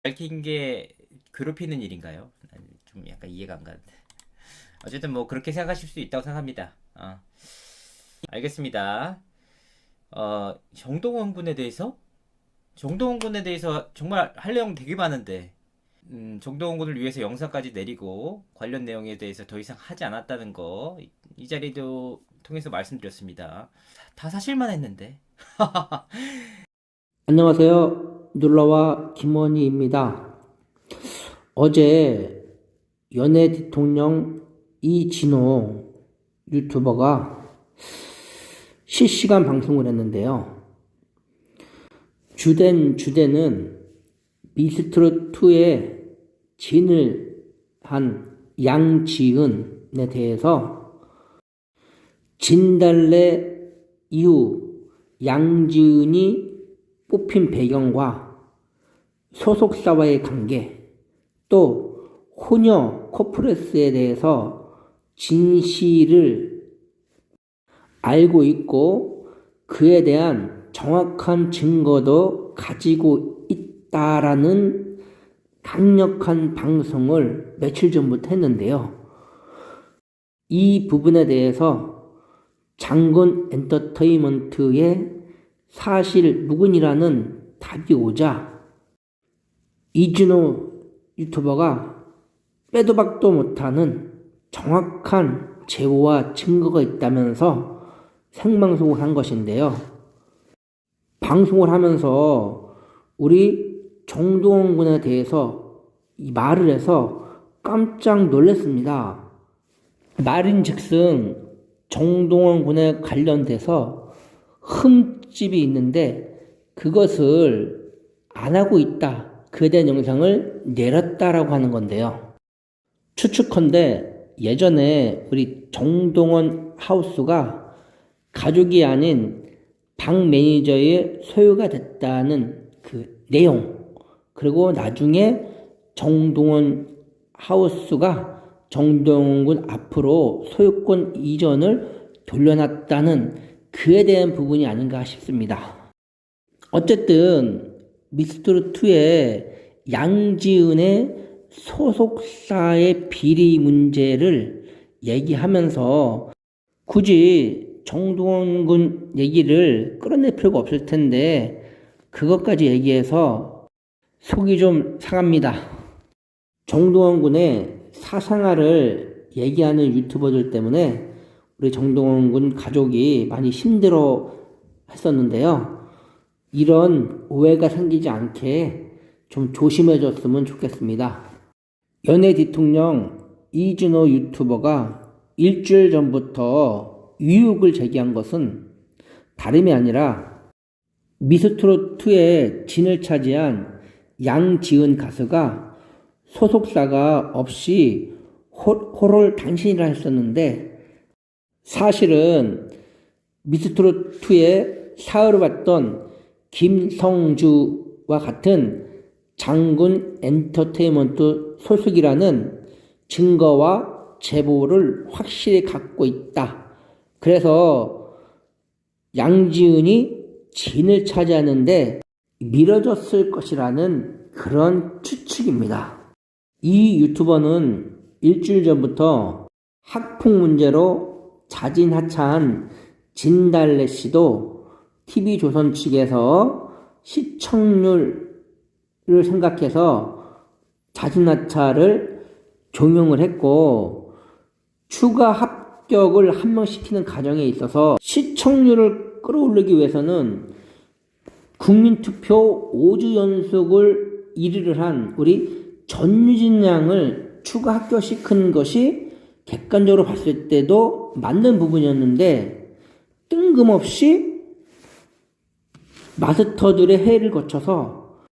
밝힌 게 괴롭히는 일인가요? 좀 약간 이해가 안 가는데. 어쨌든 뭐 그렇게 생각하실 수 있다고 생각합니다. 알겠습니다. 정동원 군에 대해서? 정동원 군에 대해서 정말 할 내용 되게 많은데, 정동원 군을 위해서 영상까지 내리고 관련 내용에 대해서 더 이상 하지 않았다는 거, 이 자리도 통해서 말씀드렸습니다. 다 사실만 했는데. 안녕하세요. 눌러와 김원희입니다. 어제 연예 대통령 이진호 유튜버가 실시간 방송을 했는데요. 주제는 미스트롯2의 진을 한 양지은에 대해서 진달래 이후 양지은이 뽑힌 배경과 소속사와의 관계, 또 호녀 코프레스에 대해서 진실을 알고 있고 그에 대한 정확한 증거도 가지고 있다라는 강력한 방송을 며칠 전부터 했는데요. 이 부분에 대해서 장군 엔터테인먼트의 사실 무근이라는 답이 오자 이진호 유튜버가 빼도 박도 못하는 정확한 제보와 증거가 있다면서 생방송을 한 것인데요. 방송을 하면서 우리 정동원 군에 대해서 이 말을 해서 깜짝 놀랐습니다. 말인즉슨 정동원 군에 관련돼서 흠집이 있는데 그것을 안 하고 있다. 그에 대한 영상을 내렸다라고 하는 건데요. 추측컨대 예전에 우리 정동원 하우스가 가족이 아닌 방 매니저의 소유가 됐다는 그 내용, 그리고 나중에 정동원 하우스가 정동원 군 앞으로 소유권 이전을 돌려놨다는 그에 대한 부분이 아닌가 싶습니다. 어쨌든 미스트롯2의 양지은의 소속사의 비리 문제를 얘기하면서 굳이 정동원 군 얘기를 끌어낼 필요가 없을 텐데 그것까지 얘기해서 속이 좀 상합니다. 정동원 군의 사생활을 얘기하는 유튜버들 때문에 우리 정동원 군 가족이 많이 힘들어 했었는데요. 이런 오해가 생기지 않게 좀 조심해 줬으면 좋겠습니다. 연예 대통령 이진호 유튜버가 일주일 전부터 의혹을 제기한 것은 다름이 아니라 미스트롯2의 진을 차지한 양지은 가수가 소속사가 없이 호를 당신이라 했었는데 사실은 미스트롯2의 사흘을 봤던 김성주와 같은 장군 엔터테인먼트 소속이라는 증거와 제보를 확실히 갖고 있다. 그래서 양지은이 진을 차지하는데 미뤄졌을 것이라는 그런 추측입니다. 이 유튜버는 일주일 전부터 학폭 문제로 자진하차한 진달래 씨도 TV조선 측에서 시청률을 생각해서 자진하차를 종용을 했고 추가 합격을 한 명 시키는 과정에 있어서 시청률을 끌어올리기 위해서는 국민투표 5주 연속을 1위를 한 우리 전유진 양을 추가 합격시킨 것이 객관적으로 봤을 때도 맞는 부분이었는데 뜬금없이 마스터들의 회의를 거쳐서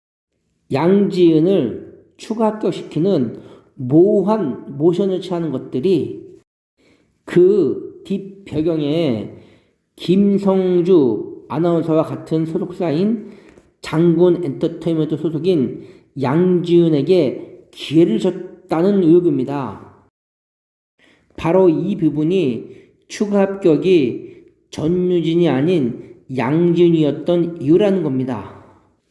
양지은을 추가 합격시키는 모호한 모션을 취하는 것들이 그 뒷배경에 김성주 아나운서와 같은 소속사인 장군 엔터테인먼트 소속인 양지은에게 기회를 줬다는 의혹입니다. 바로 이 부분이 추가 합격이 전유진이 아닌 양지은이었던 이유라는 겁니다.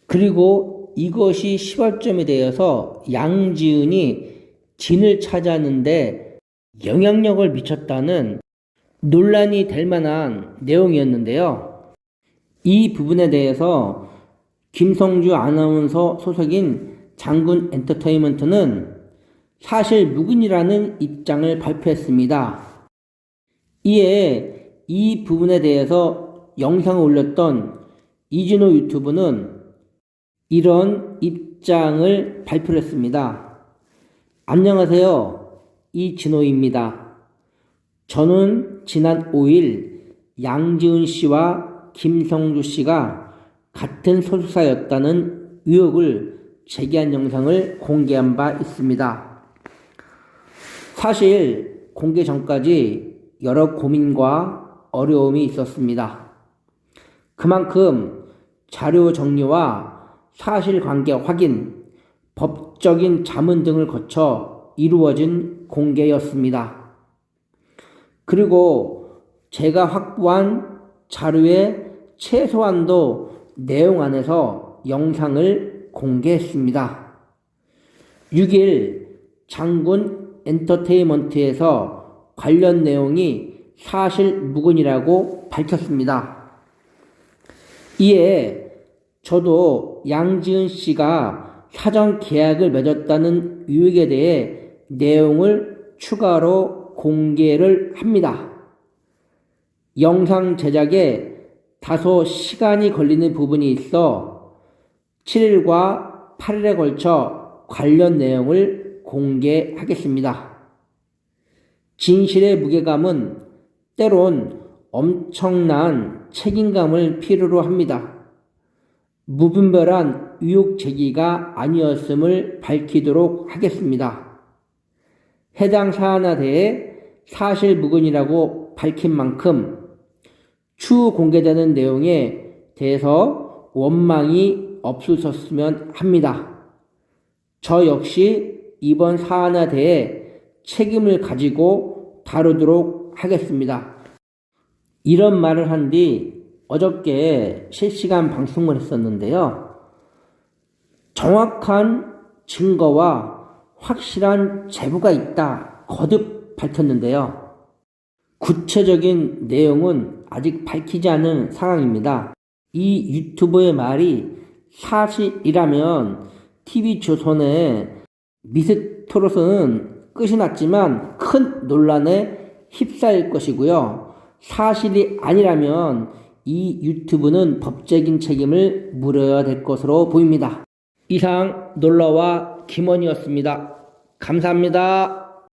그리고 그리고 이것이 시발점이 되어서 양지은이 진을 차지하는데 영향력을 미쳤다는 논란이 될 만한 내용이었는데요. 이 부분에 대해서 김성주 아나운서 소속인 장군 엔터테인먼트는 사실 무근이라는 입장을 발표했습니다. 이에 이 부분에 대해서 영상을 올렸던 이진호 유튜브는 이런 입장을 발표를 했습니다. 안녕하세요. 이진호입니다. 저는 지난 5일 양지은 씨와 김성주 씨가 같은 소속사였다는 의혹을 제기한 영상을 공개한 바 있습니다. 사실 공개 전까지 여러 고민과 어려움이 있었습니다. 그만큼 자료 정리와 사실관계 확인, 법적인 자문 등을 거쳐 이루어진 공개였습니다. 그리고 제가 확보한 자료의 최소한도 내용 안에서 영상을 공개했습니다. 6일 장군 엔터테인먼트에서 관련 내용이 사실 무근이라고 밝혔습니다. 이에 저도 양지은 씨가 사전 계약을 맺었다는 의혹에 대해 내용을 추가로 공개를 합니다. 영상 제작에 다소 시간이 걸리는 부분이 있어 7일과 8일에 걸쳐 관련 내용을 공개하겠습니다. 진실의 무게감은 때론 엄청난 책임감을 필요로 합니다. 무분별한 의혹 제기가 아니었음을 밝히도록 하겠습니다. 해당 사안에 대해 사실 무근이라고 밝힌 만큼 추후 공개되는 내용에 대해서 원망이 없으셨으면 합니다. 저 역시 이번 사안에 대해 책임을 가지고 다루도록 하겠습니다. 이런 말을 한 뒤 어저께 실시간 방송을 했었는데요. 정확한 증거와 확실한 제보가 있다 거듭 밝혔는데요. 구체적인 내용은 아직 밝히지 않은 상황입니다. 이 유튜버의 말이 사실이라면 TV조선의 미스터롯은 끝이 났지만 큰 논란에 휩싸일 것이고요. 사실이 아니라면 이 유튜브는 법적인 책임을 물어야 될 것으로 보입니다. 이상 놀러와 김원이었습니다. 감사합니다.